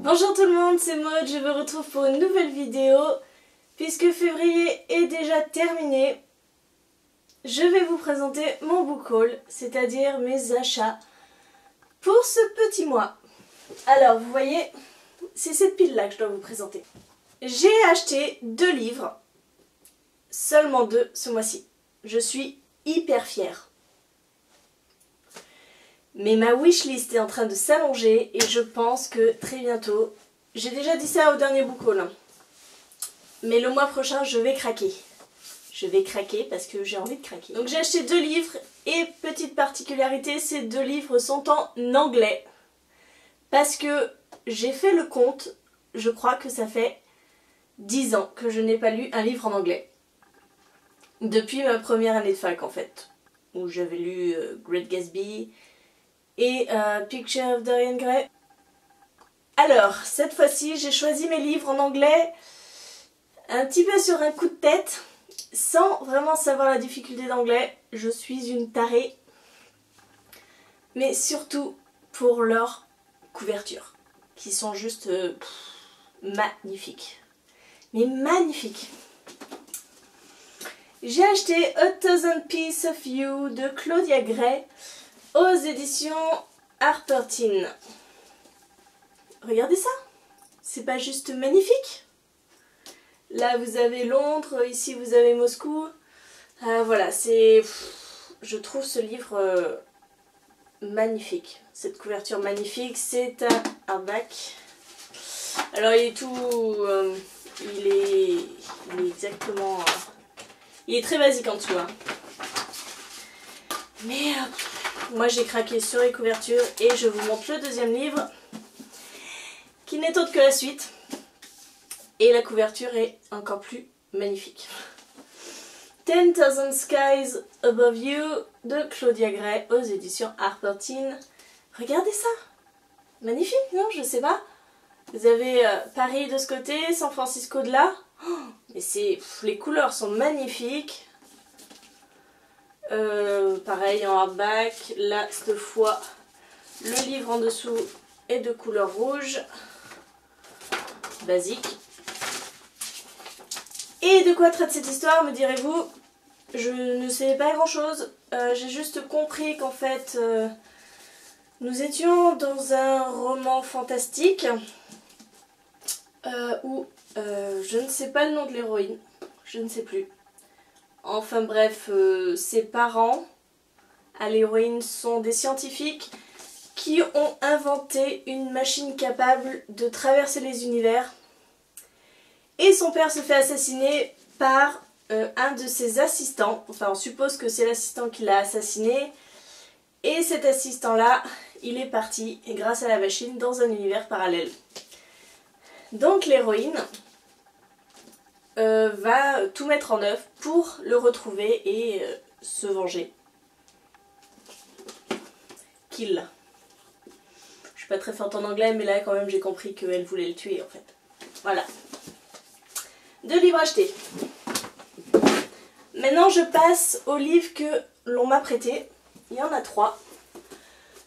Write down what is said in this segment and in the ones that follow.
Bonjour tout le monde, c'est Maud, je vous retrouve pour une nouvelle vidéo. Puisque février est déjà terminé, je vais vous présenter mon book haul, c'est-à-dire mes achats pour ce petit mois. Alors vous voyez, c'est cette pile-là que je dois vous présenter. J'ai acheté 2 livres, seulement 2 ce mois-ci. Je suis hyper fière. Mais ma wishlist est en train de s'allonger et je pense que très bientôt, j'ai déjà dit ça au dernier book haul, mais le mois prochain je vais craquer. Je vais craquer parce que j'ai envie de craquer. Donc j'ai acheté 2 livres et petite particularité, ces 2 livres sont en anglais. Parce que j'ai fait le compte, je crois que ça fait 10 ans que je n'ai pas lu un livre en anglais. Depuis ma première année de fac en fait, où j'avais lu Great Gatsby et Picture of Dorian Gray. Alors, cette fois-ci, j'ai choisi mes livres en anglais un petit peu sur un coup de tête, sans vraiment savoir la difficulté d'anglais. Je suis une tarée, mais surtout pour leur couverture, qui sont juste magnifiques. Mais magnifiques. J'ai acheté A Thousand Pieces of You de Claudia Gray aux éditions Harper Teen. Regardez ça, c'est pas juste magnifique? Là vous avez Londres, ici vous avez Moscou. Voilà, c'est... Je trouve ce livre magnifique. Cette couverture magnifique, c'est un hardback. Alors il est tout... il est exactement... il est très basique en dessous. Hein. Mais moi j'ai craqué sur les couvertures et je vous montre le deuxième livre, qui n'est autre que la suite. Et la couverture est encore plus magnifique. 10,000 Skies Above You de Claudia Gray aux éditions Harper Teen. Regardez ça. Magnifique, non? Je sais pas. Vous avez Paris de ce côté, San Francisco de là. Oh, mais c'est... les couleurs sont magnifiques. Pareil en hardback. Là, cette fois, le livre en dessous est de couleur rouge. Basique. Et de quoi traite cette histoire, me direz-vous? Je ne sais pas grand chose. J'ai juste compris qu'en fait, nous étions dans un roman fantastique où je ne sais pas le nom de l'héroïne. Je ne sais plus. Enfin bref, ses parents à l'héroïne sont des scientifiques qui ont inventé une machine capable de traverser les univers. Et son père se fait assassiner par un de ses assistants. Enfin, on suppose que c'est l'assistant qui l'a assassiné. Et cet assistant-là, il est parti, grâce à la machine, dans un univers parallèle. Donc l'héroïne va tout mettre en œuvre pour le retrouver et se venger. Kill. Je suis pas très forte en anglais, mais là quand même j'ai compris qu'elle voulait le tuer en fait. Voilà. 2 livres achetés. Maintenant je passe aux livres que l'on m'a prêtés. Il y en a 3.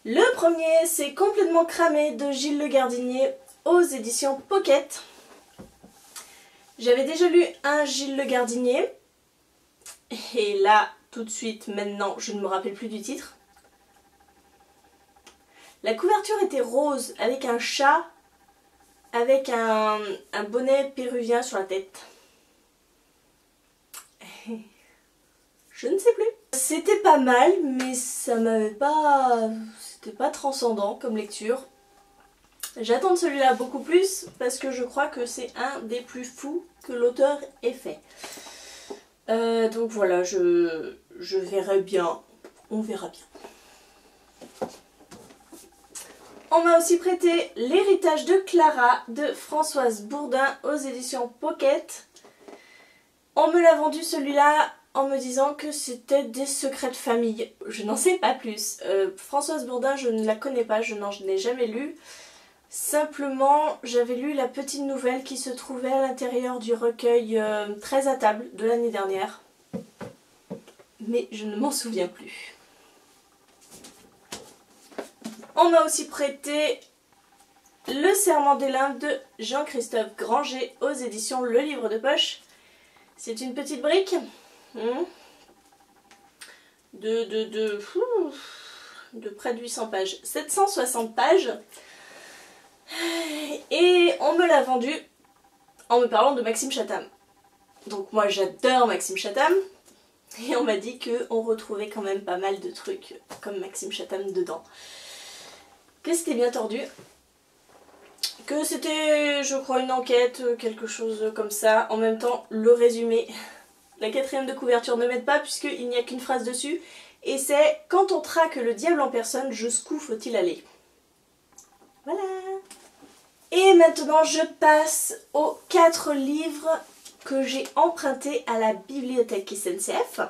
Le premier, c'est Complètement cramé de Gilles Le Gardinier aux éditions Pocket. J'avais déjà lu un Gilles Le Gardinier. Et là, tout de suite, maintenant, je ne me rappelle plus du titre. La couverture était rose avec un chat avec un bonnet péruvien sur la tête. Je ne sais plus. C'était pas mal, mais ça m'avait pas... c'était pas transcendant comme lecture. J'attends de celui-là beaucoup plus parce que je crois que c'est un des plus fous que l'auteur ait fait. Donc voilà, je verrai bien. On verra bien. On m'a aussi prêté L'héritage de Clara de Françoise Bourdin aux éditions Pocket. On me l'a vendu celui-là en me disant que c'était des secrets de famille. Je n'en sais pas plus. Françoise Bourdin, je ne la connais pas, je n'en ai jamais lu. Simplement, j'avais lu la petite nouvelle qui se trouvait à l'intérieur du recueil 13 à table de l'année dernière. Mais je ne m'en souviens plus. On m'a aussi prêté Le Serment des Limbes de Jean-Christophe Granger aux éditions Le Livre de Poche. C'est une petite brique de près de 800 pages, 760 pages. Et on me l'a vendu en me parlant de Maxime Chatham. Donc moi j'adore Maxime Chatham. Et on m'a dit qu'on retrouvait quand même pas mal de trucs comme Maxime Chatham dedans. Que c'était bien tordu. Que c'était, je crois, une enquête, quelque chose comme ça. En même temps, le résumé, la 4e de couverture ne m'aide pas puisqu'il n'y a qu'une phrase dessus. Et c'est « Quand on traque le diable en personne, jusqu'où faut-il aller ?» Voilà. Et maintenant, je passe aux 4 livres que j'ai empruntés à la bibliothèque SNCF.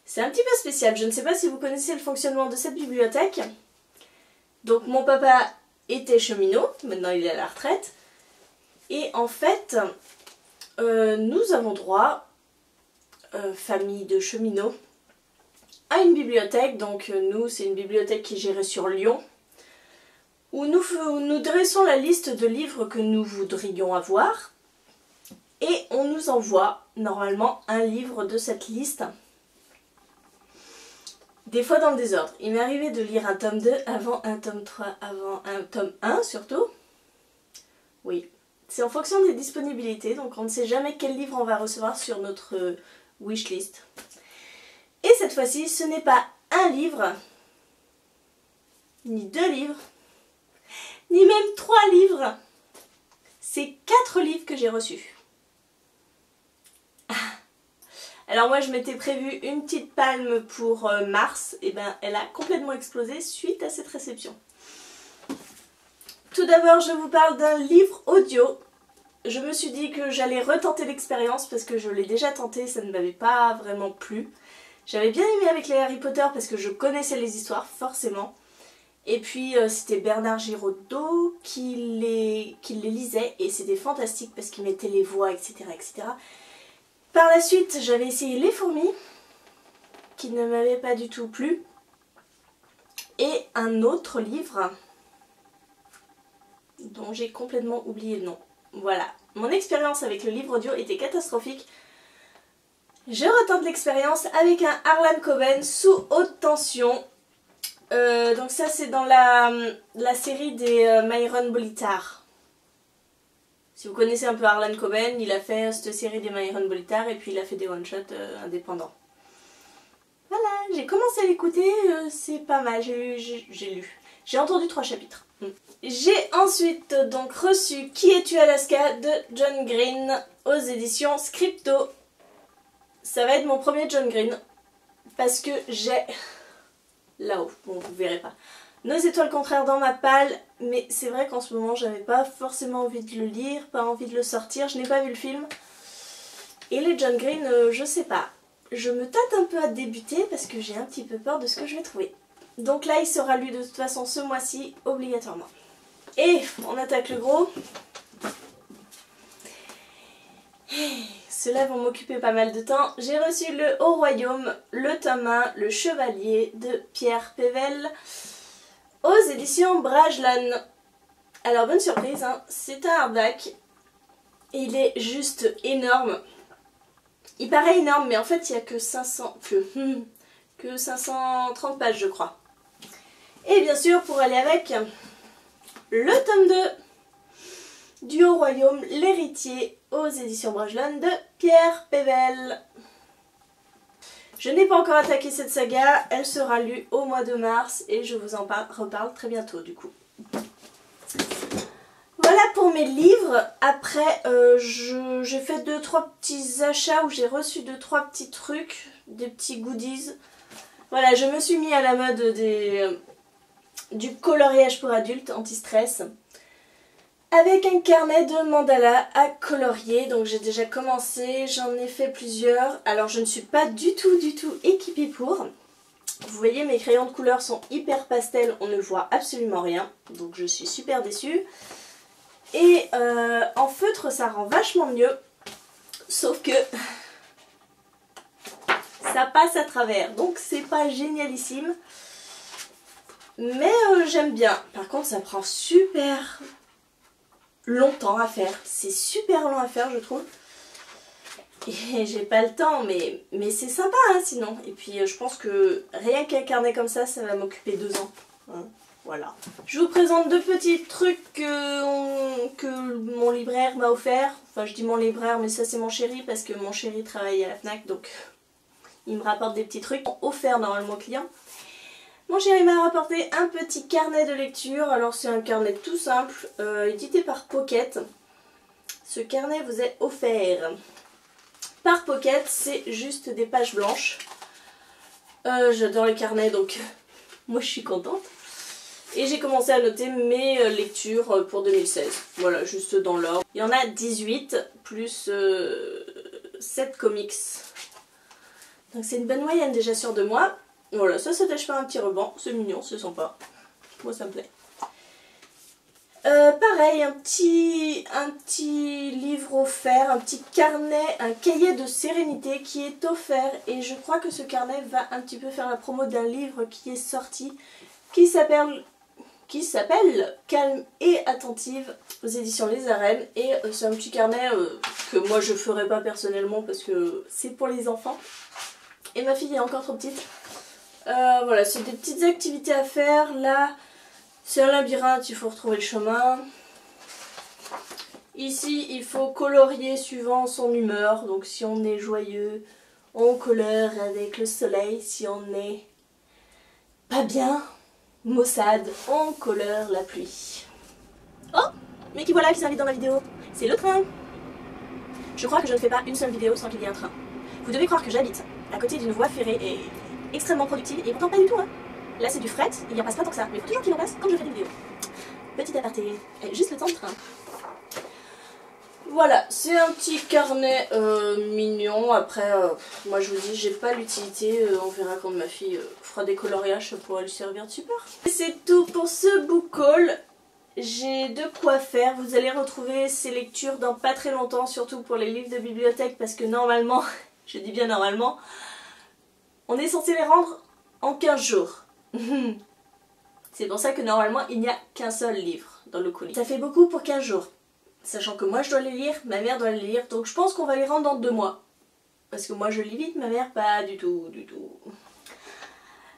C'est un petit peu spécial, je ne sais pas si vous connaissez le fonctionnement de cette bibliothèque. Donc mon papa était cheminot, maintenant il est à la retraite. Et en fait, nous avons droit, famille de cheminots, à une bibliothèque. Donc nous, c'est une bibliothèque qui est gérée sur Lyon, où nous dressons la liste de livres que nous voudrions avoir. Et on nous envoie normalement un livre de cette liste. Des fois dans le désordre. Il m'est arrivé de lire un tome 2 avant un tome 3, avant un tome 1 surtout. Oui, c'est en fonction des disponibilités, donc on ne sait jamais quel livre on va recevoir sur notre wishlist. Et cette fois-ci, ce n'est pas un livre, ni 2 livres, ni même 3 livres. C'est 4 livres que j'ai reçus. Alors moi je m'étais prévu une petite palme pour mars, et ben elle a complètement explosé suite à cette réception. Tout d'abord je vous parle d'un livre audio. Je me suis dit que j'allais retenter l'expérience parce que je l'ai déjà tenté, ça ne m'avait pas vraiment plu. J'avais bien aimé avec les Harry Potter parce que je connaissais les histoires forcément. Et puis c'était Bernard Giraudot qui les lisait et c'était fantastique parce qu'il mettait les voix, etc. etc. Par la suite, j'avais essayé Les Fourmis, qui ne m'avait pas du tout plu. Et un autre livre, dont j'ai complètement oublié le nom. Voilà, mon expérience avec le livre audio était catastrophique. Je retente l'expérience avec un Harlan Coben sous haute tension. Donc ça c'est dans la série des Myron Bolitar. Si vous connaissez un peu Harlan Coben, il a fait cette série des Myron Bolitar et puis il a fait des one-shots indépendants. Voilà, j'ai commencé à l'écouter, c'est pas mal, j'ai lu. J'ai entendu 3 chapitres. J'ai ensuite donc reçu Qui es-tu Alaska de John Green aux éditions Scripto. Ça va être mon premier John Green parce que j'ai là-haut, bon vous verrez pas, Nos étoiles contraires dans ma palle, mais c'est vrai qu'en ce moment j'avais pas forcément envie de le lire, pas envie de le sortir, je n'ai pas vu le film. Et les John Green, je sais pas. Je me tâte un peu à débuter parce que j'ai un petit peu peur de ce que je vais trouver. Donc là il sera lu de toute façon ce mois-ci, obligatoirement. Et on attaque le gros. Ceux-là vont m'occuper pas mal de temps. J'ai reçu le Haut Royaume, le tome 1, le Chevalier de Pierre Pével aux éditions Brajlon. Alors bonne surprise, hein, c'est un hardback. Et il est juste énorme. Il paraît énorme, mais en fait il n'y a que 530 pages je crois. Et bien sûr pour aller avec le tome 2 du Haut Royaume, l'héritier aux éditions Brajlon de Pierre Pével. Je n'ai pas encore attaqué cette saga, elle sera lue au mois de mars et je vous en reparle très bientôt du coup. Voilà pour mes livres. Après j'ai fait 2-3 petits achats où j'ai reçu 2-3 petits trucs, des petits goodies. Voilà, je me suis mis à la mode du coloriage pour adultes anti-stress. Avec un carnet de mandala à colorier, donc j'ai déjà commencé, j'en ai fait plusieurs. Alors je ne suis pas du tout équipée pour. Vous voyez mes crayons de couleur sont hyper pastel, on ne voit absolument rien, donc je suis super déçue. Et en feutre ça rend vachement mieux, sauf que ça passe à travers, donc c'est pas génialissime. Mais j'aime bien. Par contre ça prend super longtemps à faire. C'est super long à faire je trouve. Et j'ai pas le temps mais c'est sympa hein, sinon. Et puis je pense que rien qu'un carnet comme ça va m'occuper 2 ans. Hein, voilà. Je vous présente 2 petits trucs que mon libraire m'a offert. Enfin je dis mon libraire mais ça c'est mon chéri parce que mon chéri travaille à la FNAC donc il me rapporte des petits trucs offerts normalement aux clients. Mon chéri m'a rapporté un petit carnet de lecture. Alors c'est un carnet tout simple, édité par Pocket. Ce carnet vous est offert par Pocket, c'est juste des pages blanches. J'adore les carnets donc moi je suis contente. Et j'ai commencé à noter mes lectures pour 2016. Voilà, juste dans l'ordre. Il y en a 18 plus 7 comics. Donc c'est une bonne moyenne déjà sur 2 mois. Voilà, ça s'attache par un petit ruban, c'est mignon, c'est sympa. Moi ça me plaît. Pareil, un petit livre offert, un petit carnet, un cahier de sérénité qui est offert. Et je crois que ce carnet va un petit peu faire la promo d'un livre qui est sorti, qui s'appelle Calme et attentive aux éditions Les Arènes. Et c'est un petit carnet que moi je ferai pas personnellement parce que c'est pour les enfants. Et ma fille est encore trop petite. Voilà, c'est des petites activités à faire. Là, c'est un labyrinthe, il faut retrouver le chemin. Ici, il faut colorier suivant son humeur. Donc si on est joyeux, on colore avec le soleil. Si on est pas bien, maussade, on colore la pluie. Oh, mais qui voilà qui s'invite dans ma vidéo. C'est le train. Je crois que je ne fais pas une seule vidéo sans qu'il y ait un train. Vous devez croire que j'habite à côté d'une voie ferrée et extrêmement productive, et pourtant pas du tout hein. Là c'est du fret, il n'y en passe pas tant que ça, mais il faut toujours qu'il en passe quand je fais des vidéos. Petit aparté, juste le temps de train. Voilà, c'est un petit carnet mignon. Après, moi je vous dis, j'ai pas l'utilité, on verra quand ma fille fera des coloriages, ça pourra lui servir de support. C'est tout pour ce book haul. J'ai de quoi faire, vous allez retrouver ces lectures dans pas très longtemps, surtout pour les livres de bibliothèque, parce que normalement, je dis bien normalement, on est censé les rendre en 15 jours. C'est pour ça que normalement il n'y a qu'un seul livre dans le colis. Ça fait beaucoup pour 15 jours. Sachant que moi je dois les lire, ma mère doit les lire, donc je pense qu'on va les rendre dans 2 mois. Parce que moi je lis vite, ma mère pas du tout, du tout.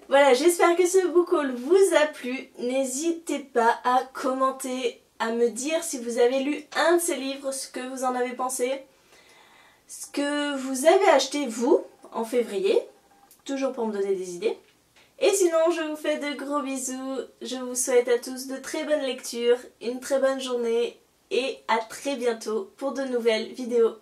Voilà, j'espère que ce book haul vous a plu. N'hésitez pas à commenter, à me dire si vous avez lu un de ces livres, ce que vous en avez pensé. Ce que vous avez acheté vous, en février. Toujours pour me donner des idées. Et sinon, je vous fais de gros bisous. Je vous souhaite à tous de très bonnes lectures, une très bonne journée et à très bientôt pour de nouvelles vidéos.